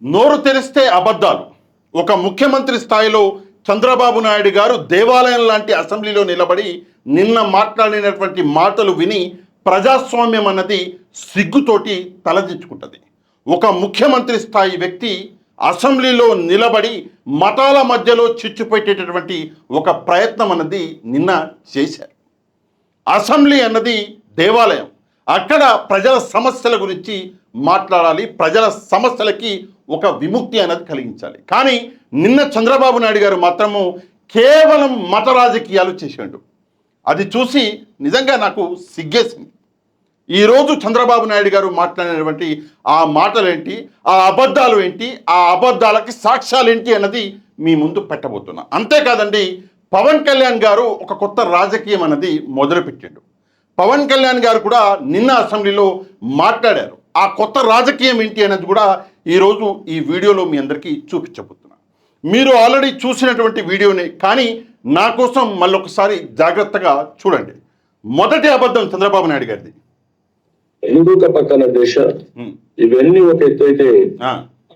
నోరు తెరిస్తే అబద్ధాలు. ఒక ముఖ్యమంత్రి స్థాయిలో చంద్రబాబు నాయుడు గారు దేవాలయం లాంటి అసెంబ్లీలో నిలబడి నిన్న మాట్లాడినటువంటి మాటలు విని ప్రజాస్వామ్యం అన్నది సిగ్గుతోటి తలదించుకుంటుంది. ఒక ముఖ్యమంత్రి స్థాయి వ్యక్తి అసెంబ్లీలో నిలబడి మతాల మధ్యలో చిచ్చు పెట్టేటటువంటి ఒక ప్రయత్నం అన్నది నిన్న చేశారు. అసెంబ్లీ అన్నది దేవాలయం. అక్కడ ప్రజల సమస్యల గురించి మాట్లాడాలి, ప్రజల సమస్యలకి ఒక విముక్తి అనేది కలిగించాలి. కానీ నిన్న చంద్రబాబు నాయుడు గారు మాత్రము కేవలం మత రాజకీయాలు చేసిండు. అది చూసి నిజంగా నాకు సిగ్గేసింది. ఈరోజు చంద్రబాబు నాయుడు గారు మాట్లాడినటువంటి ఆ మాటలు ఏంటి, ఆ అబద్ధాలు ఏంటి, ఆ అబద్ధాలకి సాక్ష్యాలు ఏంటి అన్నది మీ ముందు పెట్టబోతున్నా. అంతేకాదండి, పవన్ కళ్యాణ్ గారు ఒక కొత్త రాజకీయం అన్నది మొదలుపెట్టిండు. పవన్ కళ్యాణ్ గారు కూడా నిన్న అసెంబ్లీలో మాట్లాడారు. ఆ కొత్త రాజకీయం ఏంటి అనేది కూడా ఈరోజు ఈ వీడియోలో మీ అందరికీ చూపించబోతున్నా. మీరు ఆల్రెడీ చూసినటువంటి వీడియోని, కానీ నా కోసం మళ్ళొకసారి జాగ్రత్తగా చూడండి. మొదటి అబద్ధం చంద్రబాబు నాయుడు గారిది. హిందూక పక్కన దేశ ఇవన్నీ ఒక ఎత్తు అయితే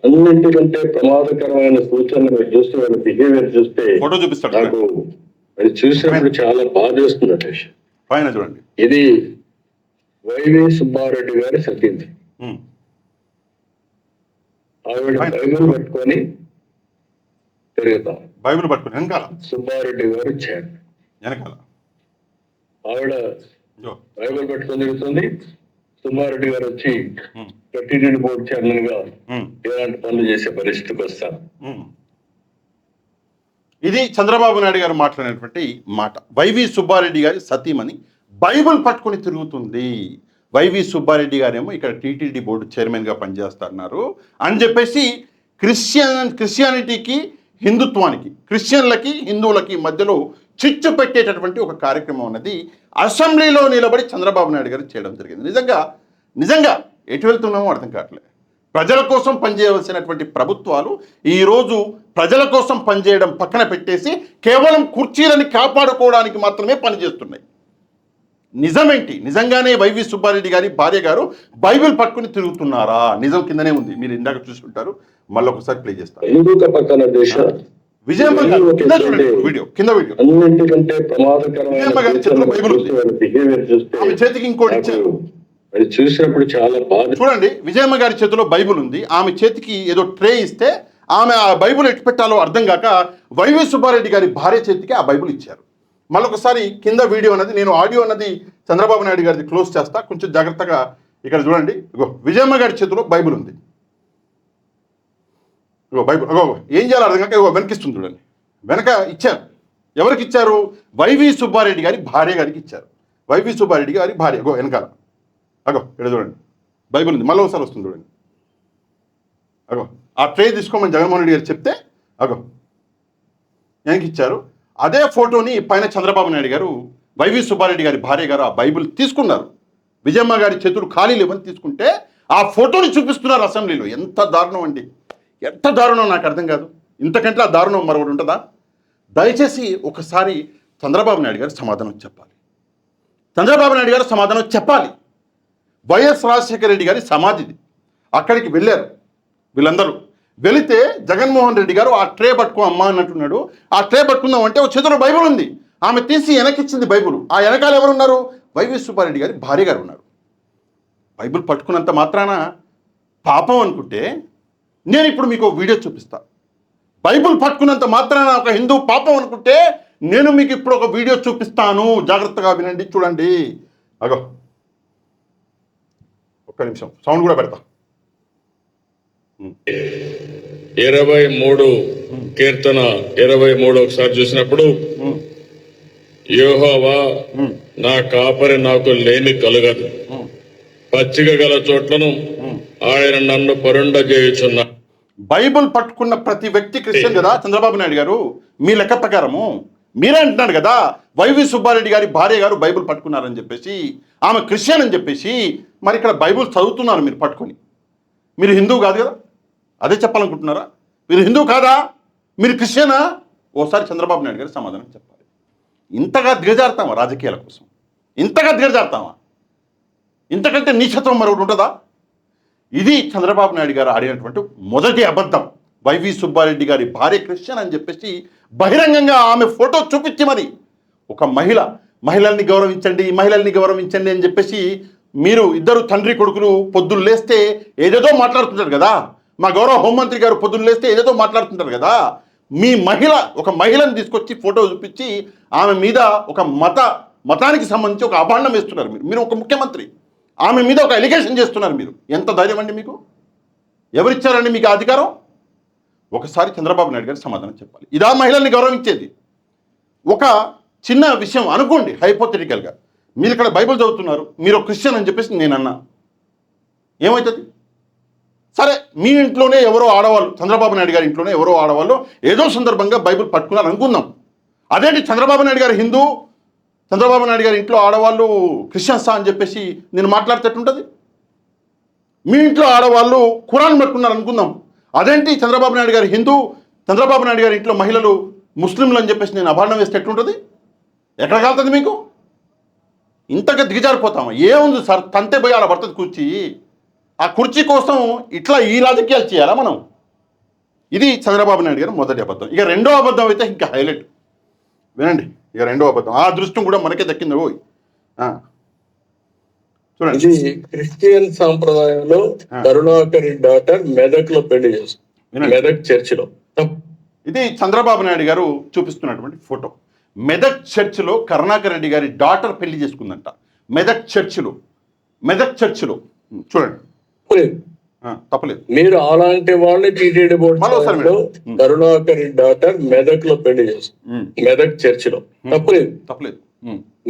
అన్నింటికంటే ప్రమాదకరమైన సూచనలు చూస్తే వాళ్ళ బిహేవియర్ చూస్తే ఫోటో చూపిస్తాడు. నాకు అది చూసినప్పుడు చాలా బాధ వేస్తుంది అధ్యక్ష. పైన చూడండి. ఇది వైవి సుబ్బారెడ్డి గారి సతీంద్రి. ఆవిడ బైబిల్ పట్టుకొని తిరుగుతాం. బైబిల్ పట్టుకొని వెనకాల సుబ్బారెడ్డి గారు చేయండి వెనకాల ఆవిడ బైబిల్ పట్టుకొని తిరుగుతుంది. సుబ్బారెడ్డి గారు వచ్చి టీటీడీ బోర్డు చైర్మన్ గా ఇలాంటి పనులు చేసే పరిస్థితికి వస్తారు. ఇది చంద్రబాబు నాయుడు గారు మాట్లాడినటువంటి మాట. వైవి సుబ్బారెడ్డి గారి సతీమణి బైబిల్ పట్టుకొని తిరుగుతుంది. వైవి సుబ్బారెడ్డి గారేమో ఇక్కడ టీటీడీ బోర్డు చైర్మన్గా పనిచేస్తున్నారు అని చెప్పేసి క్రిస్టియానిటీకి హిందుత్వానికి, క్రిస్టియన్లకి హిందువులకి మధ్యలో చిచ్చు పెట్టేటటువంటి ఒక కార్యక్రమం అన్నది అసెంబ్లీలో నిలబడి చంద్రబాబు నాయుడు గారు చేయడం జరిగింది. నిజంగా ఎటు వెళ్తున్నామో అర్థం కావట్లేదు. ప్రజల కోసం పనిచేయవలసినటువంటి ప్రభుత్వాలు ఈరోజు ప్రజల కోసం పనిచేయడం పక్కన పెట్టేసి కేవలం కుర్చీలని కాపాడుకోవడానికి మాత్రమే పనిచేస్తున్నాయి. నిజమేంటి? నిజంగానే వైవి సుబ్బారెడ్డి గారి భార్య గారు బైబిల్ పట్టుకుని తిరుగుతున్నారా? నిజం కిందనే ఉంది, మీరు ఇందాక చూసుకుంటారు. మళ్ళీ ఒకసారి ప్లే చేస్తారు. విజయమ్మ గారి చేతికి ఇంకోటి ఇచ్చారు. అది చూసినప్పుడు చాలా బాధ. చూడండి, విజయమ్మ గారి చేతిలో బైబిల్ ఉంది. ఆమె చేతికి ఏదో ట్రే ఇస్తే ఆమె ఆ బైబిల్ ఎట్టు పెట్టాలో అర్థం కాక వైవి సుబ్బారెడ్డి గారి భార్య చేతికి ఆ బైబిల్ ఇచ్చారు. మళ్ళొకసారి కింద వీడియో అన్నది, నేను ఆడియో అన్నది చంద్రబాబు నాయుడు గారిది క్లోజ్ చేస్తా, కొంచెం జాగ్రత్తగా ఇక్కడ చూడండి. ఇగో విజయమ్మ గారి చేతిలో బైబిల్ ఉంది. ఇగో బైబిల్, ఇగో ఏం చేయాలో అర్థం కాక ఇగో వెనకిస్తుంది చూడండి. వెనక ఇచ్చారు. ఎవరికి ఇచ్చారు? వైవి సుబ్బారెడ్డి గారి భార్య గారికి ఇచ్చారు. వైవి సుబ్బారెడ్డి గారి భార్య అగో వెనకాల, అగో ఇక్కడ చూడండి బైబిల్ ఉంది. మళ్ళీ ఒకసారి వస్తుంది చూడండి. అగో ఆ ట్రే తీసుకోమని జగన్మోహన్ రెడ్డి గారు చెప్తే అగో వెనక్కి ఇచ్చారు. అదే ఫోటోని పైన చంద్రబాబు నాయుడు గారు, వైవి సుబ్బారెడ్డి గారి భార్య గారు ఆ బైబిల్ తీసుకున్నారు. విజయమ్మ గారి చేతులు ఖాళీ లేవని తీసుకుంటే ఆ ఫోటోని చూపిస్తున్నారు అసెంబ్లీలో. ఎంత దారుణం అండి, ఎంత దారుణం నాకు అర్థం కాదు. ఇంతకంటే ఆ దారుణం మరొకటి ఉంటుందా? దయచేసి ఒకసారి చంద్రబాబు నాయుడు గారు సమాధానం చెప్పాలి. చంద్రబాబు నాయుడు గారు సమాధానం చెప్పాలి. వైఎస్ రాజశేఖర రెడ్డి గారి సమాధిది, అక్కడికి వెళ్ళారు వీళ్ళందరూ. వెళితే జగన్మోహన్ రెడ్డి గారు ఆ ట్రే పట్టుకో అమ్మా అన్నట్టున్నాడు. ఆ ట్రే పట్టుకుందాం అంటే ఒక చేతిలో బైబిల్ ఉంది. ఆమె తీసి వెనకిచ్చింది బైబిల్. ఆ వెనకాల ఎవరున్నారు? వైవి సుబ్బారెడ్డి గారి భార్య గారు ఉన్నారు. బైబిల్ పట్టుకున్నంత మాత్రాన పాపం అనుకుంటే, నేను ఇప్పుడు మీకు వీడియో చూపిస్తా. బైబిల్ పట్టుకున్నంత మాత్రాన ఒక హిందూ పాపం అనుకుంటే నేను మీకు ఇప్పుడు ఒక వీడియో చూపిస్తాను. జాగ్రత్తగా వినండి, చూడండి. అగో ఒక్క నిమిషం సౌండ్ కూడా పెడతా. 23 కీర్తన 23 ఒకసారి చూసినప్పుడు, యెహోవా నా కాపరి, నాకు లేమి కలుగదు, పచ్చిక గల చోట్లను ఆయన నన్ను పరుండజేయుచున్నా. బైబిల్ పట్టుకున్న ప్రతి వ్యక్తి క్రిస్టియన్ కదా చంద్రబాబు నాయుడు గారు. మీ లెక్క ప్రకారము మీరే అంటున్నారు కదా, వైవి సుబ్బారెడ్డి గారి భార్య గారు బైబిల్ పట్టుకున్నారని చెప్పేసి, ఆమె క్రిస్టియన్ అని చెప్పేసి. మరి ఇక్కడ బైబిల్ చదువుతున్నారు మీరు పట్టుకొని. మీరు హిందువు కాదు కదా, అదే చెప్పాలనుకుంటున్నారా? మీరు హిందువు కాదా? మీరు క్రిస్టియనా? ఓసారి చంద్రబాబు నాయుడు గారు సమాధానం చెప్పాలి. ఇంతగా దిగజారుతామా రాజకీయాల కోసం? ఇంతగా దిగజారుతామా? ఇంతకంటే నీచత్వం మరొకటి ఉంటుందా? ఇది చంద్రబాబు నాయుడు గారు ఆడినటువంటి మొదటి అబద్ధం. వైవి సుబ్బారెడ్డి గారి భార్య క్రిస్టియన్ అని చెప్పేసి బహిరంగంగా ఆమె ఫోటో చూపించి మరి ఒక మహిళల్ని గౌరవించండి అని చెప్పేసి మీరు ఇద్దరు తండ్రి కొడుకులు పొద్దున్న లేస్తే ఏదేదో మాట్లాడుతుంటారు కదా. మా గౌరవ హోంమంత్రి గారు పొద్దున్న లేస్తే ఏదేదో మాట్లాడుతుంటారు కదా. మీ ఒక మహిళను తీసుకొచ్చి ఫోటో చూపించి ఆమె మీద ఒక మతానికి సంబంధించి ఒక అభాండం వేస్తున్నారు. మీరు ఒక ముఖ్యమంత్రి, ఆమె మీద ఒక ఎలిగేషన్ చేస్తున్నారు. మీరు ఎంత ధైర్యం అండి మీకు? ఎవరిచ్చారండి మీకు అధికారం? ఒకసారి చంద్రబాబు నాయుడు గారు సమాధానం చెప్పాలి. ఇదా మహిళల్ని గౌరవించేది? ఒక చిన్న విషయం అనుకోండి, హైపోథెటికల్గా మీరు ఇక్కడ బైబిల్ చదువుతున్నారు, మీరు క్రిస్టియన్ అని చెప్పేసి నేను అన్నా, ఏమవుతుంది? సరే, మీ ఇంట్లోనే ఎవరో ఆడవాళ్ళు, చంద్రబాబు నాయుడు గారి ఇంట్లోనే ఎవరో ఆడవాళ్ళు ఏదో సందర్భంగా బైబిల్ పట్టుకున్నారు అనుకుందాం. అదేంటి చంద్రబాబు నాయుడు గారు హిందూ, చంద్రబాబు నాయుడు గారి ఇంట్లో ఆడవాళ్ళు క్రిస్టియన్సా అని చెప్పేసి నేను మాట్లాడుతూ మీ ఇంట్లో ఆడవాళ్ళు ఖురాన్ పట్టుకున్నారు అనుకుందాం. అదేంటి చంద్రబాబు నాయుడు గారు హిందూ, చంద్రబాబు నాయుడు గారి ఇంట్లో మహిళలు ముస్లింలు అని చెప్పేసి నేను అభాండం వేస్తే ఎట్లుంటుంది? ఎక్కడ కాలుతుంది మీకు? ఇంతగా దిగజారిపోతామా? ఏముంది సార్, తంతే పోయి ఆడ భర్తది కుర్చీ, ఆ కుర్చీ కోసం ఇట్లా ఈ రాజకీయాలు చేయాలా మనం? ఇది చంద్రబాబు నాయుడు గారు మొదటి అబద్ధం. ఇక రెండో అబద్ధం అయితే ఇంకా హైలైట్ వినండి. ఇక రెండో అబద్ధం, ఆ దృష్టం కూడా మనకే దక్కింది. చూడండి. ఇది క్రిస్టియన్ సాంప్రదాయంలో కరుణాకరి డాటర్ మెదక్ లో పెళ్లి చేస్తుంది, మెదక్ చర్చిలో. ఇది చంద్రబాబు నాయుడు గారు చూపిస్తున్నటువంటి ఫోటో. మెదక్ చర్చిలో కరుణాకర్ రెడ్డి గారి డాటర్ పెళ్లి చేసుకుందంట. మెదక్ చర్చిలో చూడండి, తప్పలేదు. మీరు అలాంటి వాళ్ళని టీటీడీ బోర్డు కరుణాకరి డాటర్ మెదక్ లో పెళ్లి చేస్తుంది, మెదక్ చర్చిలో. తప్పలేదు.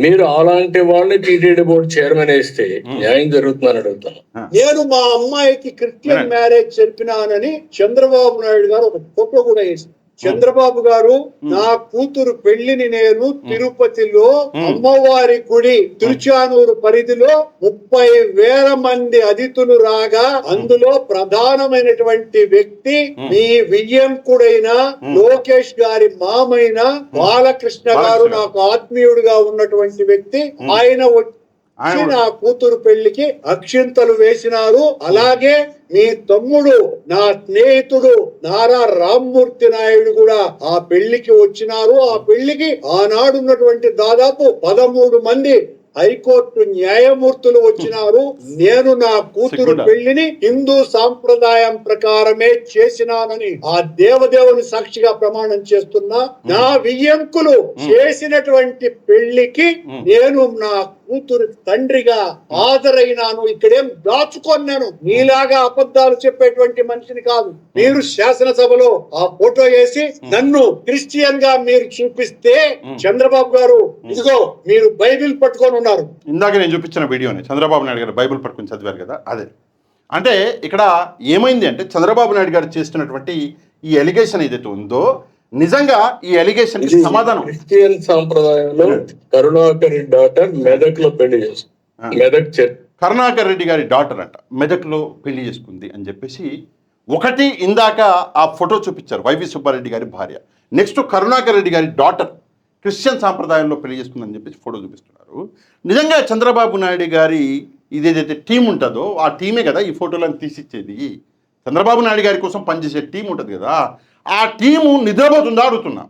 మీరు అలాంటి వాళ్ళని టీటీడీ బోర్డు చైర్మన్ వేస్తే న్యాయం జరుగుతుందని అడుగుతాను. నేను మా అమ్మాయికి క్రిస్టియన్ మ్యారేజ్ జరిపినానని చంద్రబాబు నాయుడు గారు ఒక ఫోటో కూడా వేసి, చంద్రబాబు గారు నా కూతురు పెళ్లిని నేను తిరుపతిలో అమ్మవారి గుడి తిరుచానూరు పరిధిలో 30,000 మంది అతిథులు రాగా అందులో ప్రధానమైనటువంటి వ్యక్తి మీ వియ్యంకుడైన లోకేష్ గారి మామైన బాలకృష్ణ గారు నాకు ఆత్మీయుడిగా ఉన్నటువంటి వ్యక్తి. ఆయన నా కూతురు పెళ్లికి అక్షింతలు వేసినారు. అలాగే మీ తమ్ముడు నా స్నేహితుడు నారా రామ్మూర్తి నాయుడు కూడా ఆ పెళ్లికి వచ్చినారు. ఆ పెళ్లికి ఆనాడున్నటువంటి దాదాపు 13 మంది హైకోర్టు న్యాయమూర్తులు వచ్చినారు. నేను నా కూతురు పెళ్లిని హిందూ సాంప్రదాయం ప్రకారమే చేసినానని ఆ దేవదేవుని సాక్షిగా ప్రమాణం చేస్తున్నా. నా వియ్యంకులు చేసినటువంటి పెళ్లికి నేను నా కూతురు తండ్రిగా హాజరైనాను. ఇక్కడేం దాచుకొన్నాను, మీలాగా అబద్ధాలు చెప్పేటువంటి మనిషిని కాదు. మీరు శాసనసభలో ఆ ఫోటో వేసి నన్ను క్రిస్టియన్ గా మీరు చూపిస్తే చంద్రబాబు గారు ఇదిగో మీరు బైబిల్ పట్టుకొని ఉన్నారు. ఇందాక నేను చూపించిన వీడియోని చంద్రబాబు నాయుడు గారు బైబిల్ పట్టుకొని చదివారు కదా, అదే. అంటే ఇక్కడ ఏమైంది అంటే చంద్రబాబు నాయుడు గారు చేస్తున్నటువంటి ఈ ఎలిగేషన్ ఏదైతే ఉందో, నిజంగా ఈ ఎలిగేషన్ కి సమాధానం క్రిస్టియన్ సాంప్రదాయంలో కరుణాకరి డాటర్ మెదక్ లో పెళ్లి చేస్తుంది, మెదక్ చర్చ్. కరుణాకర్ రెడ్డి గారి డాటర్ అంట మెదక్లో పెళ్లి చేసుకుంది అని చెప్పేసి ఒకటి ఇందాక ఆ ఫోటో చూపించారు, వైవి సుబ్బారెడ్డి గారి భార్య. నెక్స్ట్ కరుణాకర్ రెడ్డి గారి డాటర్ క్రిస్టియన్ సాంప్రదాయంలో పెళ్లి చేసుకుందని చెప్పేసి ఫోటో చూపిస్తున్నారు. నిజంగా చంద్రబాబు నాయుడు గారి ఇదేదైతే టీం ఉంటుందో ఆ టీమే కదా ఈ ఫోటోలను తీసిచ్చేది. చంద్రబాబు నాయుడు గారి కోసం పనిచేసే టీం ఉంటుంది కదా, ఆ టీము నిద్రపోతుందా అడుగుతున్నా,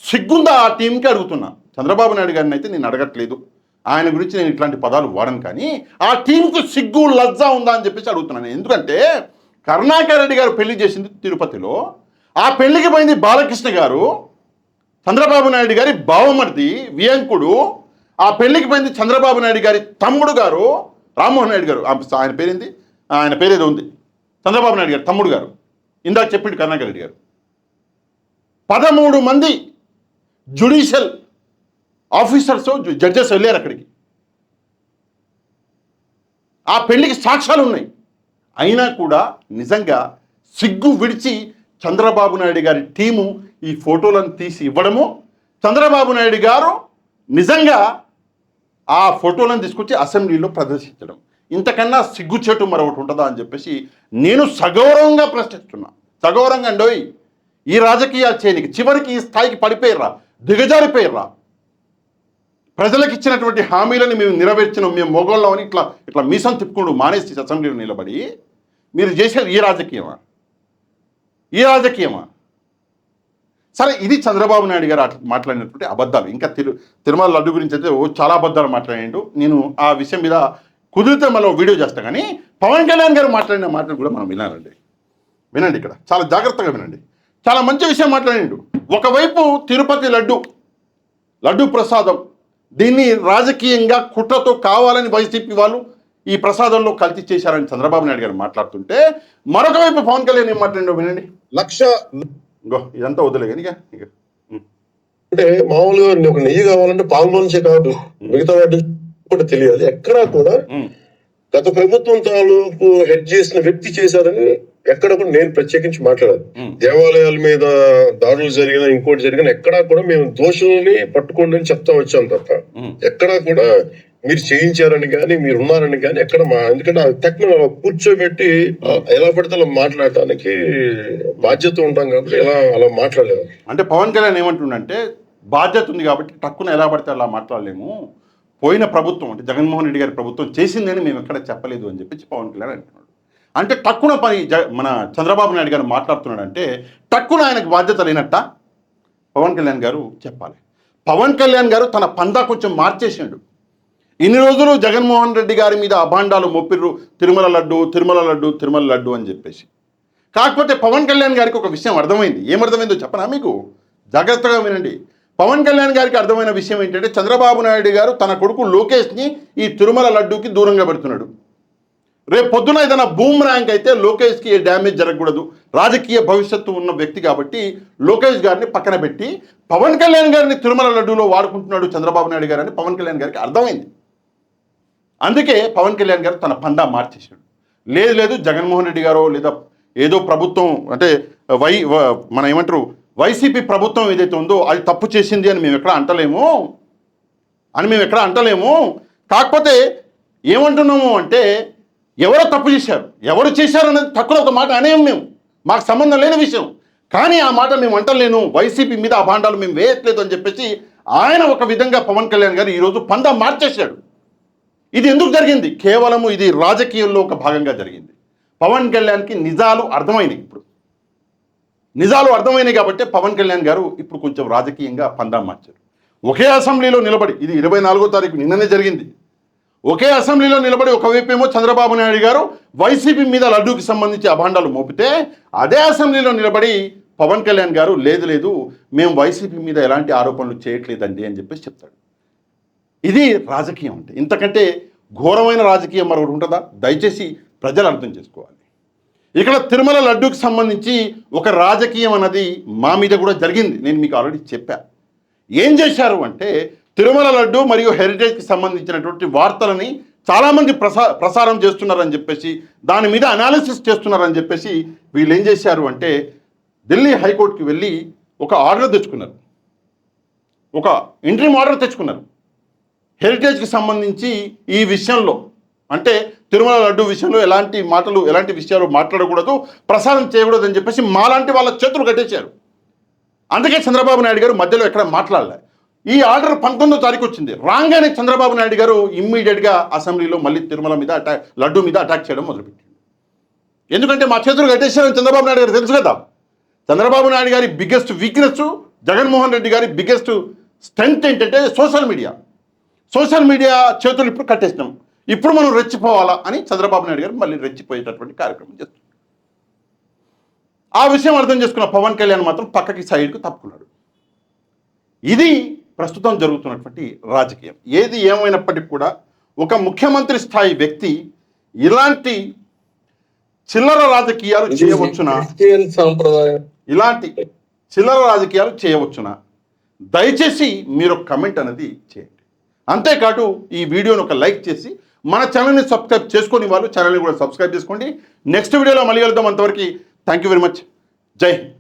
సిగ్గుందా ఆ టీంకి అడుగుతున్నా. చంద్రబాబు నాయుడు గారిని అయితే నేను అడగట్లేదు, ఆయన గురించి నేను ఇట్లాంటి పదాలు వాడను, కానీ ఆ టీంకు సిగ్గు లజ్జ ఉందా అని చెప్పేసి అడుగుతున్నాను. ఎందుకంటే కరుణాకర్ రెడ్డి గారు పెళ్లి చేసింది తిరుపతిలో, ఆ పెళ్లికి పోయింది బాలకృష్ణ గారు, చంద్రబాబు నాయుడు గారి బావమర్ది వియంకుడు. ఆ పెళ్లికి పోయింది చంద్రబాబు నాయుడు గారి తమ్ముడు గారు రామ్మోహన్ నాయుడు గారు. ఆయన పేరేంది, ఆయన పేరేదో ఉంది, చంద్రబాబు నాయుడు గారు తమ్ముడు గారు. ఇందాక చెప్పిండు కరుణాకర్ రెడ్డి గారు. 13 మంది జ్యుడిషియల్ ఆఫీసర్స్ జడ్జెస్ వెళ్ళారు అక్కడికి. ఆ పెళ్లికి సాక్ష్యాలు ఉన్నాయి. అయినా కూడా నిజంగా సిగ్గు విడిచి చంద్రబాబు నాయుడు గారి టీము ఈ ఫోటోలను తీసి ఇవ్వడము, చంద్రబాబు నాయుడు గారు నిజంగా ఆ ఫోటోలను తీసుకొచ్చి అసెంబ్లీలో ప్రదర్శించడం, ఇంతకన్నా సిగ్గుచేటు మరొకటి ఉంటుందా అని చెప్పేసి నేను సగౌరవంగా ప్రశ్నిస్తున్నా. సగౌరవంగా అండోయ్, ఈ రాజకీయాలు చేయనికి చివరికి ఈ స్థాయికి పడిపోయిర్రా, దిగజారిపోయిర్రా. ప్రజలకు ఇచ్చినటువంటి హామీలను మేము నెరవేర్చినాం, మేము మొగోళ్ళమని ఇట్లా మీసం తిప్పుకుంటూ మానేసి అసెంబ్లీలో నిలబడి మీరు చేసేది ఈ రాజకీయమా? ఈ రాజకీయమా? సరే, ఇది చంద్రబాబు నాయుడు గారు మాట్లాడినటువంటి అబద్ధాలు. ఇంకా తిరుమల లడ్డు గురించి అయితే చాలా అబద్ధాలు మాట్లాడిండు. నేను ఆ విషయం మీద కుదిరితే మళ్ళీ వీడియో చేస్తాను. కానీ పవన్ కళ్యాణ్ గారు మాట్లాడిన మాటలు కూడా మనం వినాలండి. వినండి, ఇక్కడ చాలా జాగ్రత్తగా వినండి. చాలా మంచి విషయం మాట్లాడిండు. ఒకవైపు తిరుపతి లడ్డు ప్రసాదం, దీన్ని రాజకీయంగా కుట్రతో కావాలని వైసీపీ వాళ్ళు ఈ ప్రసాదంలో కల్తీ చేశారని చంద్రబాబు నాయుడు గారు మాట్లాడుతుంటే, మరొక వైపు పవన్ కళ్యాణ్ ఏం మాట్లాడిండో వినండి. ఇదంతా వదిలే కానీ అంటే మామూలుగా ఒక నెయ్యి కావాలంటే పాలు నుంచే కాదు, మిగతా వాటి కూడా తెలియాలి. ఎక్కడా కూడా గత ప్రభుత్వం తాలూకు హెడ్ చేసిన వ్యక్తి చేశారని ఎక్కడ కూడా నేను ప్రత్యేకించి మాట్లాడాలి. దేవాలయాల మీద దాడులు జరిగిన ఇంకోటి జరిగిన ఎక్కడా కూడా మేము దోషుల్ని పట్టుకోండి అని చెప్తా వచ్చాం తప్ప ఎక్కడా కూడా మీరు చేయించారని కానీ మీరు ఉన్నారని కానీ ఎక్కడ ఎందుకంటే ఆ తక్కువ కూర్చోబెట్టి ఎలా పడితే అలా మాట్లాడటానికి బాధ్యత ఉంటాం కాబట్టి అలా మాట్లాడలేదు. అంటే పవన్ కళ్యాణ్ ఏమంటుండంటే, బాధ్యత ఉంది కాబట్టి టక్కున ఎలా పడితే అలా మాట్లాడలేము, పోయిన ప్రభుత్వం అంటే జగన్మోహన్ రెడ్డి గారి ప్రభుత్వం చేసిందని మేము ఎక్కడ చెప్పలేదు అని చెప్పి పవన్ కళ్యాణ్ అంటున్నాడు. అంటే టక్కున మన చంద్రబాబు నాయుడు గారు మాట్లాడుతున్నాడు అంటే టక్కున ఆయనకు బాధ్యత లేనట్ట పవన్ కళ్యాణ్ గారు చెప్పాలి. పవన్ కళ్యాణ్ గారు తన పందా కొంచెం మార్చేసాడు. ఇన్ని రోజులు జగన్మోహన్ రెడ్డి గారి మీద అభాండాలు మోపిర్రు, తిరుమల లడ్డు అని చెప్పేసి. కాకపోతే పవన్ కళ్యాణ్ గారికి ఒక విషయం అర్థమైంది. ఏమర్థమైందో చెప్పనా మీకు? జాగ్రత్తగా వినండి. పవన్ కళ్యాణ్ గారికి అర్థమైన విషయం ఏంటంటే, చంద్రబాబు నాయుడు గారు తన కొడుకు లోకేష్ని ఈ తిరుమల లడ్డూకి దూరంగా పెడుతున్నాడు. రేపు పొద్దున ఏదైనా బూమ్ ర్యాంక్ అయితే లోకేష్కి ఏ డ్యామేజ్ జరగకూడదు, రాజకీయ భవిష్యత్తు ఉన్న వ్యక్తి కాబట్టి లోకేష్ గారిని పక్కన పెట్టి పవన్ కళ్యాణ్ గారిని తిరుమల లడ్డూలో వాడుకుంటున్నాడు చంద్రబాబు నాయుడు గారు అని పవన్ కళ్యాణ్ గారికి అర్థమైంది. అందుకే పవన్ కళ్యాణ్ గారు తన పందా మార్చేశాడు. లేదు జగన్మోహన్ రెడ్డి గారో లేదా ఏదో ప్రభుత్వం అంటే మన ఏమంటారు వైసీపీ ప్రభుత్వం ఏదైతే ఉందో అది తప్పు చేసింది అని మేము ఎక్కడ అంటలేము. కాకపోతే ఏమంటున్నాము అంటే, ఎవరో తప్పు చేశారు, ఎవరు చేశారు అనేది తక్కువ ఒక మాట అనేం మేము, మాకు సంబంధం లేని విషయం. కానీ ఆ మాట మేము అంటలేను, వైసీపీ మీద ఆ భాండాలు మేము వేయట్లేదు అని చెప్పేసి ఆయన ఒక విధంగా పవన్ కళ్యాణ్ గారు ఈరోజు పందా మార్చేశాడు. ఇది ఎందుకు జరిగింది? కేవలము ఇది రాజకీయంలో ఒక భాగంగా జరిగింది. పవన్ కళ్యాణ్కి నిజాలు అర్థమైనాయి. ఇప్పుడు నిజాలు అర్థమైనాయి కాబట్టి పవన్ కళ్యాణ్ గారు ఇప్పుడు కొంచెం రాజకీయంగా పందా మార్చారు. ఒకే అసెంబ్లీలో నిలబడి, ఇది 24వ తారీఖు నిన్ననే జరిగింది, ఒకే అసెంబ్లీలో నిలబడి ఒకవైపు ఏమో చంద్రబాబు నాయుడు గారు వైసీపీ మీద లడ్డూకి సంబంధించి అభాండాలు మోపితే, అదే అసెంబ్లీలో నిలబడి పవన్ కళ్యాణ్ గారు లేదు మేము వైసీపీ మీద ఎలాంటి ఆరోపణలు చేయట్లేదండి అని చెప్పేసి చెప్తాడు. ఇది రాజకీయం అంటే. ఇంతకంటే ఘోరమైన రాజకీయం మరొకటి ఉంటుందా? దయచేసి ప్రజలు అర్థం చేసుకోవాలి. ఇక్కడ తిరుమల లడ్డూకి సంబంధించి ఒక రాజకీయం అన్నది మా మీద కూడా జరిగింది. నేను మీకు ఆల్రెడీ చెప్పా. ఏం చేశారు అంటే, తిరుమల లడ్డు మరియు హెరిటేజ్కి సంబంధించినటువంటి వార్తలని చాలామంది ప్రసారం చేస్తున్నారని చెప్పేసి, దాని మీద అనాలిసిస్ చేస్తున్నారని చెప్పేసి వీళ్ళు ఏం చేశారు అంటే, ఢిల్లీ హైకోర్టుకి వెళ్ళి ఒక ఆర్డర్ తెచ్చుకున్నారు, ఒక ఇంట్రీమ్ ఆర్డర్ తెచ్చుకున్నారు. హెరిటేజ్కి సంబంధించి ఈ విషయంలో అంటే తిరుమల లడ్డు విషయంలో ఎలాంటి విషయాలు మాట్లాడకూడదు, ప్రసారం చేయకూడదు అని చెప్పేసి మాలాంటి వాళ్ళ చేతులు కట్టేశారు. అందుకే చంద్రబాబు నాయుడు గారు మధ్యలో ఎక్కడ మాట్లాడలే. ఈ ఆర్డర్ 19వ తారీఖు వచ్చింది. రాగానే చంద్రబాబు నాయుడు గారు ఇమ్మీడియట్గా అసెంబ్లీలో మళ్ళీ తిరుమల మీద లడ్డు మీద అటాక్ చేయడం మొదలుపెట్టారు. ఎందుకంటే మా చేతులు కట్టేశారని చంద్రబాబు నాయుడు గారు తెలుసు కదా. చంద్రబాబు నాయుడు గారి బిగ్గెస్ట్ వీక్నెస్, జగన్మోహన్ రెడ్డి గారి బిగ్గెస్ట్ స్ట్రెంగ్త్ ఏంటంటే సోషల్ మీడియా చేతులు ఇప్పుడు కట్టేసినాం. ఇప్పుడు మనం రెచ్చిపోవాలా అని చంద్రబాబు నాయుడు గారు మళ్ళీ రెచ్చిపోయేటటువంటి కార్యక్రమం చేస్తున్నారు. ఆ విషయం అర్థం చేసుకున్న పవన్ కళ్యాణ్ మాత్రం పక్కకి సైడ్కు తప్పుకున్నాడు. ఇది ప్రస్తుతం జరుగుతున్నటువంటి రాజకీయం. ఏది ఏమైనప్పటికీ కూడా ఒక ముఖ్యమంత్రి స్థాయి వ్యక్తి ఇలాంటి చిల్లర రాజకీయాలు చేయవచ్చునా? ఇలాంటి చిల్లర రాజకీయాలు చేయవచ్చునా? దయచేసి మీరు కమెంట్ అనేది చేయండి. అంతేకాదు ఈ వీడియోను ఒక లైక్ చేసి మన ఛానల్ని సబ్స్క్రైబ్ చేసుకొని వాళ్ళు ఛానల్ని కూడా సబ్స్క్రైబ్ చేసుకోండి. నెక్స్ట్ వీడియోలో మళ్ళీ కలుద్దాం. అంతవరకు థ్యాంక్ యూ వెరీ మచ్. జై హింద్.